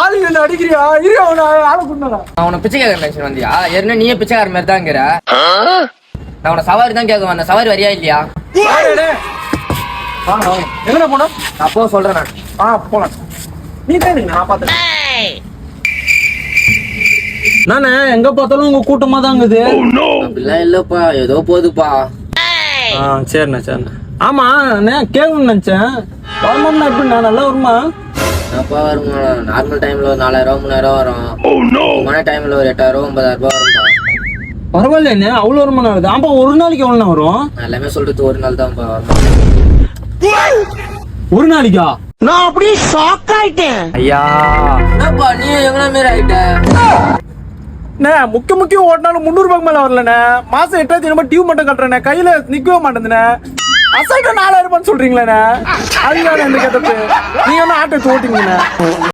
ஆளு என்ன அடிக்கிறியா? இரு அவனை ஆளை கொண்டா. அவனை பிச்சைக்கார நினைச்சு வந்தியா? ஏற்கனவே நீயே பிச்சைக்கார மாதிரி தான்ங்கிற. நான் உன சவாரி தான் கேட்க வந்தேன். சவாரி வரியா இல்லையா? எங்கடா போனா? நான் அப்போ சொல்றேன். நான் போலாம். நீ தான் நான் பாத்துறேன். நானே எங்க பார்த்தாலும் உங்க கூட்டமா தான் இருக்குது. அப்படிலாம் இல்லப்பா, ஏதோ போகுதுப்பா. சரிண்ணா சரிண்ணா. ஆமா நான் கேட்கணும்னு நினைச்சேன். வருமானம் எப்படிண்ணா? நல்லா வருமா? அப்பா வருமா? நார்மல் டைம்ல ஒரு 4000 3000 வரும். மழை டைம்ல ஒரு 8000 9000 வரும்பா. பரவாயில்லைண்ணே, அவ்வளவு வருமானம் வருது. ஆமா, ஒரு நாளைக்கு எவ்வளோ வரும்? எல்லாமே சொல்றது ஒரு நாள் தான்ப்பா வரும். ஒரு நாளைக்கா? நான் அப்படியே ஷாக் ஆயிட்டேன். ஐயா என்னப்பா நீ எங்கனா மாரி ஆயிட்ட? முக்கியம் ஓட்டினாலும் 300 ரூபாய்க்கு மேல வரலண்ணே. மாசம் 8000 டியூ மட்டும் கட்டுறேண்ணே. கையில நிக்கவே மாட்டேங்குதுண்ணே. அசல்ட்டா 4000 ரூபான்னு சொல்றீங்களேண்ணே. அதுதான் இந்த கதப்பு. நீங்க ஆட்டோ ஓட்டிங்கண்ணே.